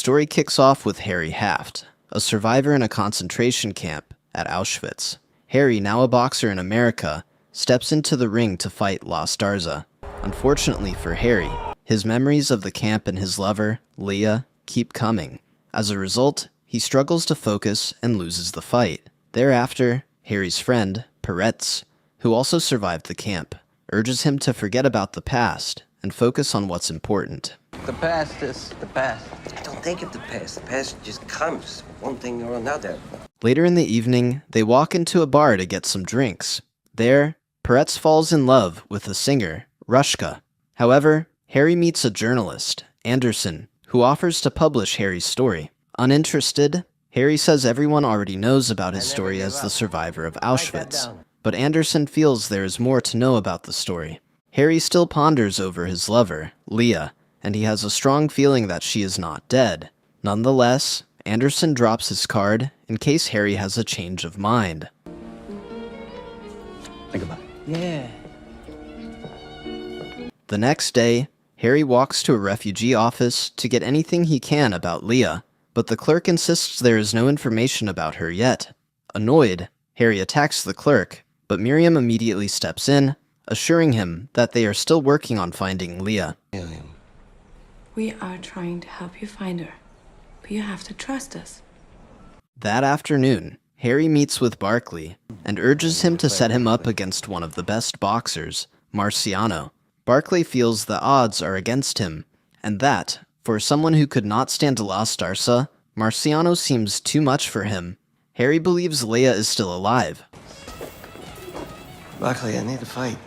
story kicks off with Harry Haft, a survivor in a concentration camp at Auschwitz. Harry, now a boxer in America, steps into the ring to fight La Starza. Unfortunately for Harry, his memories of the camp and his lover, Leah, keep coming. As a result, he struggles to focus and loses the fight. Thereafter, Harry's friend, Peretz, who also survived the camp, urges him to forget about the past and focus on what's important. The past is the past. Don't think of the past. The past just comes, one thing or another. Later in the evening, they walk into a bar to get some drinks. There, Peretz falls in love with the singer, Rushka. However, Harry meets a journalist, Anderson, who offers to publish Harry's story. Uninterested, Harry says everyone already knows about his story as the survivor of Auschwitz, but Anderson feels there is more to know about the story. Harry still ponders over his lover, Leah, and he has a strong feeling that she is not dead. Nonetheless, Anderson drops his card in case Harry has a change of mind. Think about it. Yeah. The next day, Harry walks to a refugee office to get anything he can about Leah, but the clerk insists there is no information about her yet. Annoyed, Harry attacks the clerk, but Miriam immediately steps in, assuring him that they are still working on finding Leah. Miriam. We are trying to help you find her, but you have to trust us. That afternoon, Harry meets with Barkley and urges him to set him up against one of the best boxers, Marciano. Barkley feels the odds are against him, and that, for someone who could not stand La Starza, Marciano seems too much for him. Harry believes Leah is still alive. Barkley, I need to fight.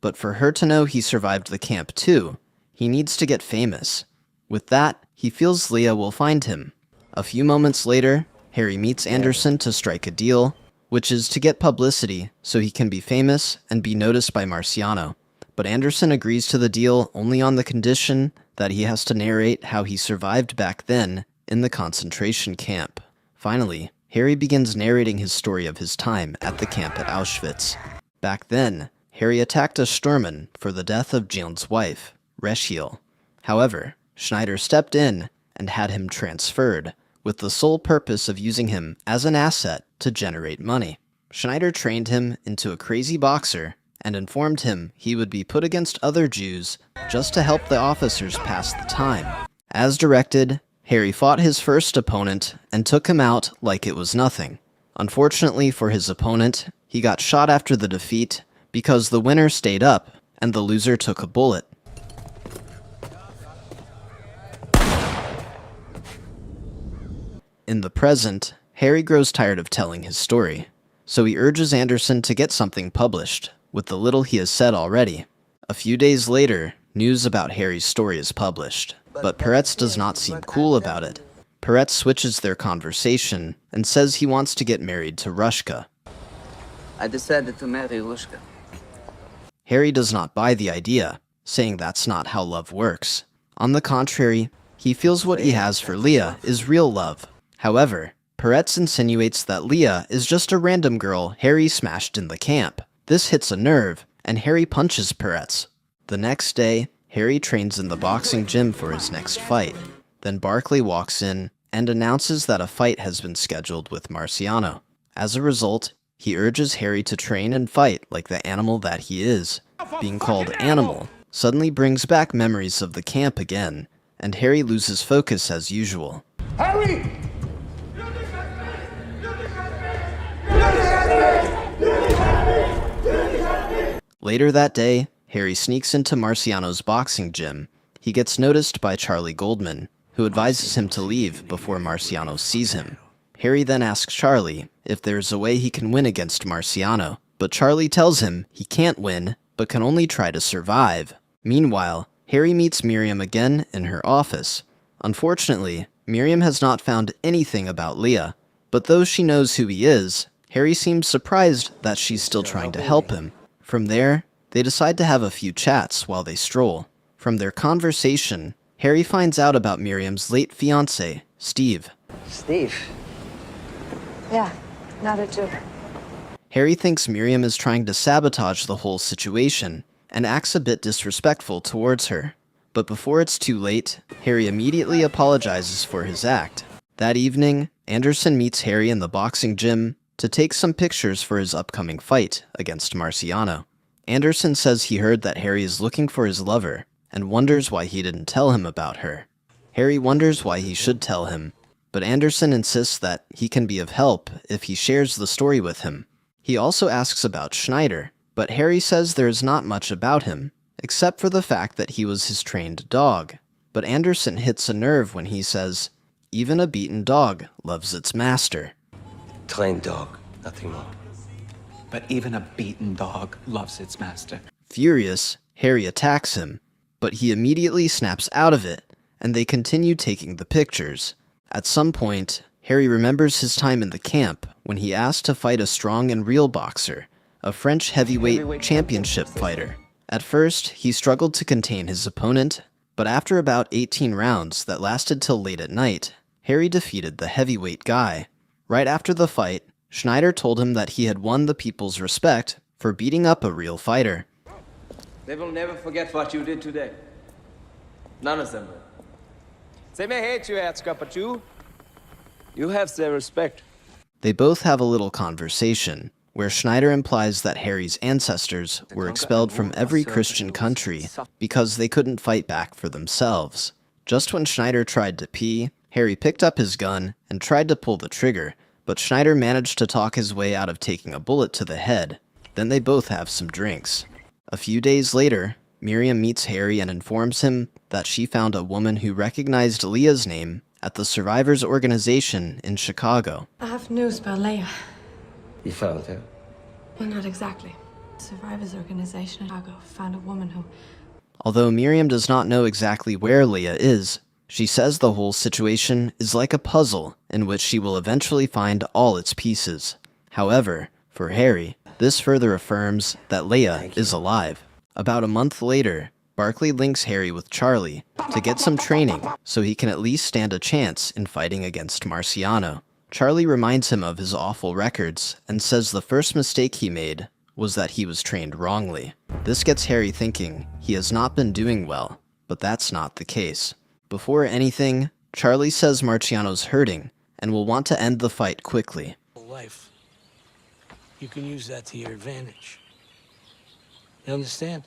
But for her to know he survived the camp too, he needs to get famous. With that, he feels Leah will find him. A few moments later, Harry meets Anderson to strike a deal, which is to get publicity so he can be famous and be noticed by Marciano. But Anderson agrees to the deal only on the condition that he has to narrate how he survived back then in the concentration camp. Finally, Harry begins narrating his story of his time at the camp at Auschwitz. Back then, Harry attacked a Sturman for the death of Jean's wife, Reschiel. However, Schneider stepped in and had him transferred, with the sole purpose of using him as an asset to generate money. Schneider trained him into a crazy boxer and informed him he would be put against other Jews just to help the officers pass the time. As directed, Harry fought his first opponent and took him out like it was nothing. Unfortunately for his opponent, he got shot after the defeat because the winner stayed up and the loser took a bullet. In the present, Harry grows tired of telling his story, so he urges Anderson to get something published, with the little he has said already. A few days later, news about Harry's story is published, but Peretz does not seem cool about it. Peretz switches their conversation and says he wants to get married to Rushka. I decided to marry Rushka. Harry does not buy the idea, saying that's not how love works. On the contrary, he feels what he has for Leah is real love. However, Peretz insinuates that Leah is just a random girl Harry smashed in the camp. This hits a nerve, and Harry punches Peretz. The next day, Harry trains in the boxing gym for his next fight. Then Barkley walks in and announces that a fight has been scheduled with Marciano. As a result, he urges Harry to train and fight like the animal that he is. Being called Animal suddenly brings back memories of the camp again, and Harry loses focus as usual. Harry! Later that day, Harry sneaks into Marciano's boxing gym. He gets noticed by Charlie Goldman, who advises him to leave before Marciano sees him. Harry then asks Charlie if there's a way he can win against Marciano, but Charlie tells him he can't win, but can only try to survive. Meanwhile, Harry meets Miriam again in her office. Unfortunately, Miriam has not found anything about Leah, but though she knows who he is, Harry seems surprised that she's still trying to help him. From there, they decide to have a few chats while they stroll. From their conversation, Harry finds out about Miriam's late fiancé, Steve. Steve. Yeah, not it too. Harry thinks Miriam is trying to sabotage the whole situation and acts a bit disrespectful towards her. But before it's too late, Harry immediately apologizes for his act. That evening, Anderson meets Harry in the boxing gym to take some pictures for his upcoming fight against Marciano. Anderson says he heard that Harry is looking for his lover and wonders why he didn't tell him about her. Harry wonders why he should tell him, but Anderson insists that he can be of help if he shares the story with him. He also asks about Schneider, but Harry says there is not much about him, except for the fact that he was his trained dog. But Anderson hits a nerve when he says, "Even a beaten dog loves its master." Trained dog, nothing more. But even a beaten dog loves its master. Furious, Harry attacks him, but he immediately snaps out of it, and they continue taking the pictures. At some point, Harry remembers his time in the camp when he asked to fight a strong and real boxer, a French heavyweight championship fighter. At first, he struggled to contain his opponent, but after about 18 rounds that lasted till late at night, Harry defeated the heavyweight guy. Right after the fight, Schneider told him that he had won the people's respect for beating up a real fighter. They will never forget what you did today. None of them will. They may hate you, Herzog, but you have their respect. They both have a little conversation, where Schneider implies that Harry's ancestors were expelled from every Christian country because they couldn't fight back for themselves. Just when Schneider tried to pee, Harry picked up his gun and tried to pull the trigger, but Schneider managed to talk his way out of taking a bullet to the head. Then they both have some drinks. A few days later, Miriam meets Harry and informs him that she found a woman who recognized Leah's name at the Survivors Organization in Chicago. I have news about Leah. You found her? Well, not exactly. The Survivors Organization in Chicago found a woman who... Although Miriam does not know exactly where Leah is, she says the whole situation is like a puzzle in which she will eventually find all its pieces. However, for Harry, this further affirms that Leah is alive. About a month later, Barkley links Harry with Charlie to get some training so he can at least stand a chance in fighting against Marciano. Charlie reminds him of his awful records and says the first mistake he made was that he was trained wrongly. This gets Harry thinking he has not been doing well, but that's not the case. Before anything, Charlie says Marciano's hurting and will want to end the fight quickly. Life. You can use that to your advantage. You understand?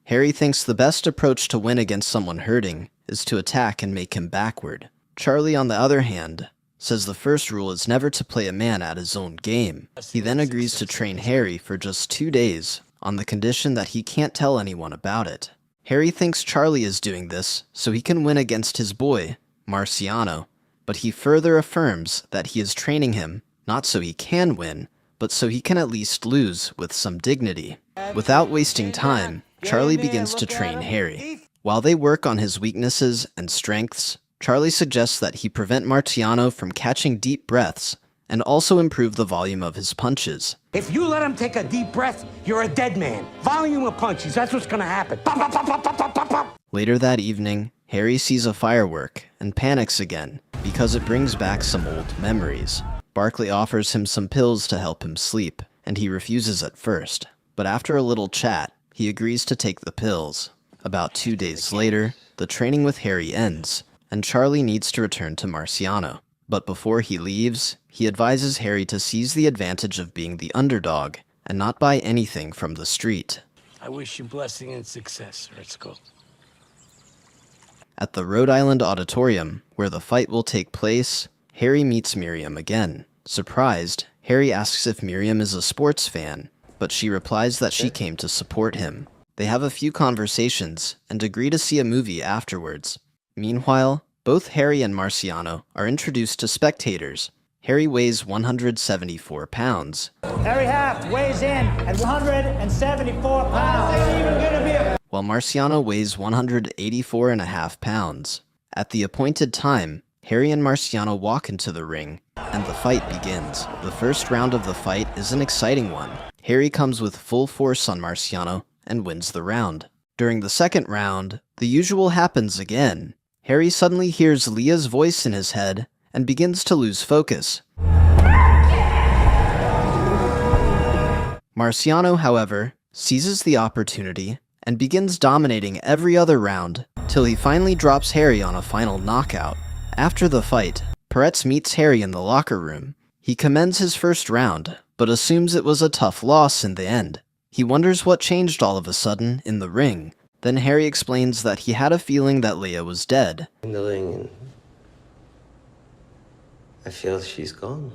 Harry thinks the best approach to win against someone hurting is to attack and make him backward. Charlie, on the other hand, says the first rule is never to play a man at his own game. He then agrees to train Harry for just 2 days on the condition that he can't tell anyone about it. Harry thinks Charlie is doing this so he can win against his boy, Marciano, but he further affirms that he is training him not so he can win, but so he can at least lose with some dignity. Without wasting time, Charlie begins to train Harry. While they work on his weaknesses and strengths, Charlie suggests that he prevent Marciano from catching deep breaths and also improve the volume of his punches. If you let him take a deep breath, you're a dead man. Volume of punches, that's what's gonna happen. Pop, pop, pop, pop, pop, pop, pop. Later that evening, Harry sees a firework and panics again because it brings back some old memories. Barkley offers him some pills to help him sleep, and he refuses at first. But after a little chat, he agrees to take the pills. About 2 days later, the training with Harry ends, and Charlie needs to return to Marciano. But before he leaves, he advises Harry to seize the advantage of being the underdog and not buy anything from the street. I wish you blessing and success. Let's go. At the Rhode Island Auditorium, where the fight will take place, Harry meets Miriam again. Surprised, Harry asks if Miriam is a sports fan, but she replies that she came to support him. They have a few conversations and agree to see a movie afterwards. Meanwhile, both Harry and Marciano are introduced to spectators. Harry weighs 174 pounds. Harry Haft weighs in at 174 pounds. While Marciano weighs 184.5 pounds. At the appointed time, Harry and Marciano walk into the ring, and the fight begins. The first round of the fight is an exciting one. Harry comes with full force on Marciano and wins the round. During the second round, the usual happens again. Harry suddenly hears Leah's voice in his head and begins to lose focus. Marciano, however, seizes the opportunity and begins dominating every other round till he finally drops Harry on a final knockout. After the fight, Peretz meets Harry in the locker room. He commends his first round, but assumes it was a tough loss in the end. He wonders what changed all of a sudden in the ring. Then Harry explains that he had a feeling that Leah was dead. In the ring, and I feel she's gone.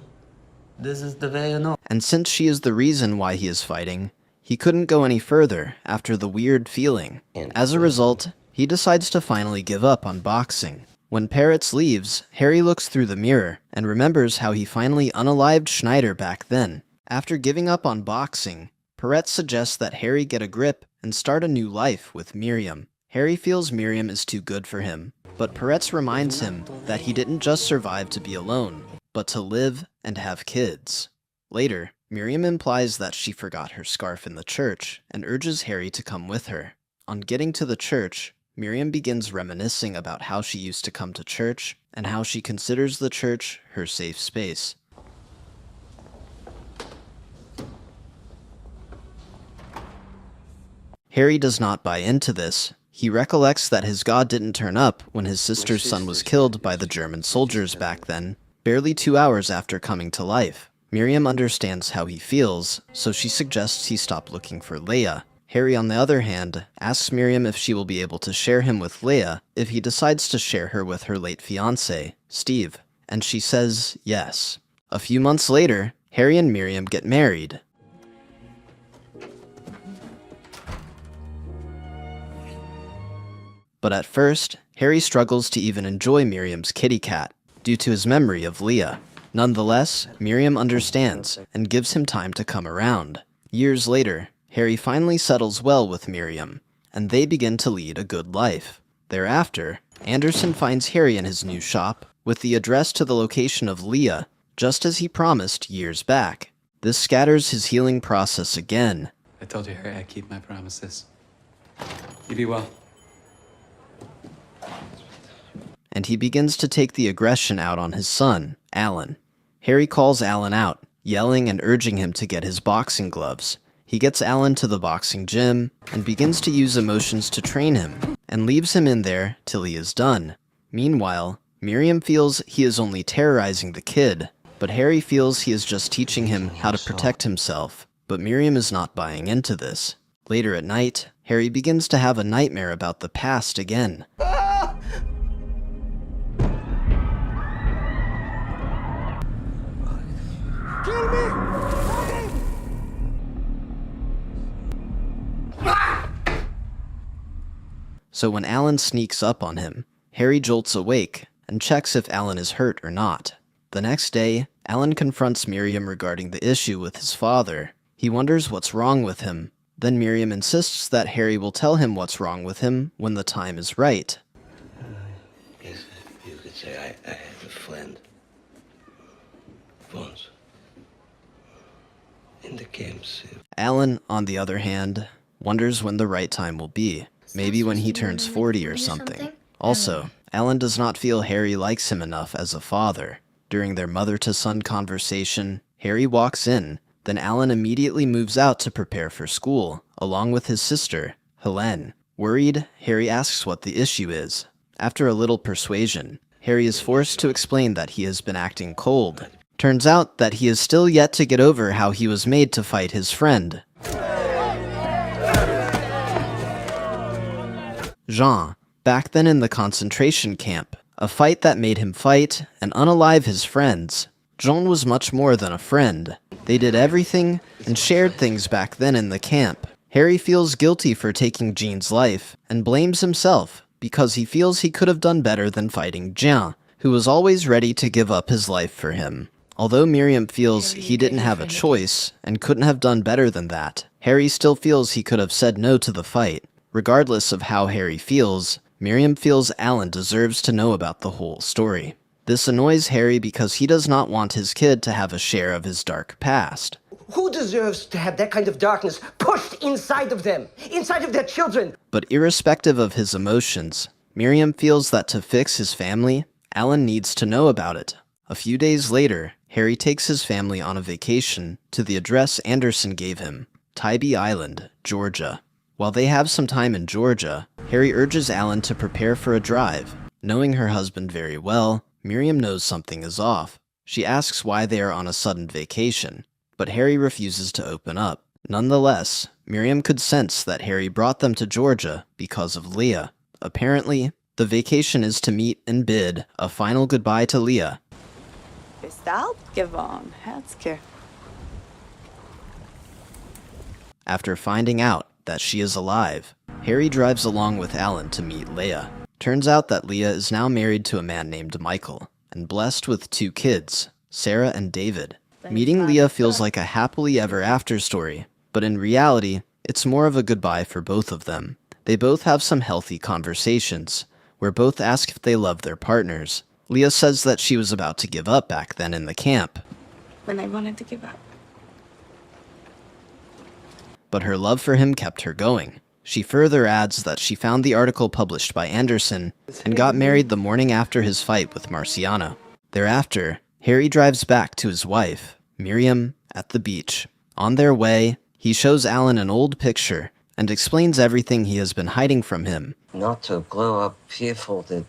This is the way you know. And since she is the reason why he is fighting, he couldn't go any further after the weird feeling. As a result, he decides to finally give up on boxing. When Peretz leaves, Harry looks through the mirror and remembers how he finally unalived Schneider back then. After giving up on boxing, Peretz suggests that Harry get a grip and start a new life with Miriam. Harry feels Miriam is too good for him, but Peretz reminds him that he didn't just survive to be alone, but to live and have kids. Later, Miriam implies that she forgot her scarf in the church and urges Harry to come with her. On getting to the church, Miriam begins reminiscing about how she used to come to church and how she considers the church her safe space. Harry does not buy into this. He recollects that his god didn't turn up when his sister's son was killed by the German soldiers back then, barely 2 hours after coming to life. Miriam understands how he feels, so she suggests he stop looking for Leah. Harry, on the other hand, asks Miriam if she will be able to share him with Leah if he decides to share her with her late fiancé, Steve, and she says yes. A few months later, Harry and Miriam get married. But at first, Harry struggles to even enjoy Miriam's kitty cat, due to his memory of Leah. Nonetheless, Miriam understands, and gives him time to come around. Years later, Harry finally settles well with Miriam, and they begin to lead a good life. Thereafter, Anderson finds Harry in his new shop, with the address to the location of Leah, just as he promised years back. This scatters his healing process again. I told you, Harry, I keep my promises. You be well. And he begins to take the aggression out on his son, Alan. Harry calls Alan out, yelling and urging him to get his boxing gloves. He gets Alan to the boxing gym and begins to use emotions to train him, and leaves him in there till he is done. Meanwhile, Miriam feels he is only terrorizing the kid, but Harry feels he is just teaching him how to protect himself. But Miriam is not buying into this. Later at night, Harry begins to have a nightmare about the past again. Kill me! So when Alan sneaks up on him, Harry jolts awake and checks if Alan is hurt or not. The next day, Alan confronts Miriam regarding the issue with his father. He wonders what's wrong with him. Then Miriam insists that Harry will tell him what's wrong with him when the time is right. Yes, you could say I had a friend. Once. In the camps. Alan, on the other hand, wonders when the right time will be. Maybe when he turns 40 or something. Also, Alan does not feel Harry likes him enough as a father. During their mother-to-son conversation, Harry walks in. Then Alan immediately moves out to prepare for school, along with his sister, Helene. Worried, Harry asks what the issue is. After a little persuasion, Harry is forced to explain that he has been acting cold. Turns out that he is still yet to get over how he was made to fight his friend. Jean, back then in the concentration camp, a fight that made him fight and unalive his friends. Jean was much more than a friend. They did everything and shared things back then in the camp. Harry feels guilty for taking Jean's life and blames himself because he feels he could have done better than fighting Jean, who was always ready to give up his life for him. Although Miriam feels he didn't have a choice and couldn't have done better than that, Harry still feels he could have said no to the fight. Regardless of how Harry feels, Miriam feels Alan deserves to know about the whole story. This annoys Harry because he does not want his kid to have a share of his dark past. Who deserves to have that kind of darkness pushed inside of them, inside of their children? But irrespective of his emotions, Miriam feels that to fix his family, Alan needs to know about it. A few days later, Harry takes his family on a vacation to the address Anderson gave him, Tybee Island, Georgia. While they have some time in Georgia, Harry urges Alan to prepare for a drive. Knowing her husband very well, Miriam knows something is off. She asks why they are on a sudden vacation, but Harry refuses to open up. Nonetheless, Miriam could sense that Harry brought them to Georgia because of Leah. Apparently, the vacation is to meet and bid a final goodbye to Leah. Bist abgewohnt, Herzke. After finding out that she is alive, Harry drives along with Alan to meet Leah. Turns out that Leah is now married to a man named Michael, and blessed with 2 kids, Sarah and David. Meeting Leah feels like a happily ever after story, but in reality, it's more of a goodbye for both of them. They both have some healthy conversations, where both ask if they love their partners. Leah says that she was about to give up back then in the camp. When I wanted to give up. But her love for him kept her going. She further adds that she found the article published by Anderson and got married the morning after his fight with Marciano. Thereafter, Harry drives back to his wife, Miriam, at the beach. On their way, he shows Alan an old picture and explains everything he has been hiding from him. Not to grow up fearful that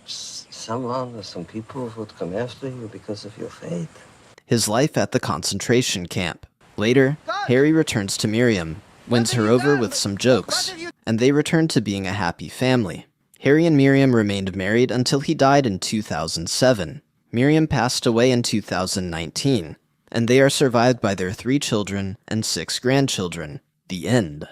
someone or some people would come after you because of your faith. His life at the concentration camp. Later, Harry returns to Miriam, wins her over with some jokes, and they return to being a happy family. Harry and Miriam remained married until he died in 2007. Miriam passed away in 2019, and they are survived by their 3 children and 6 grandchildren. The end.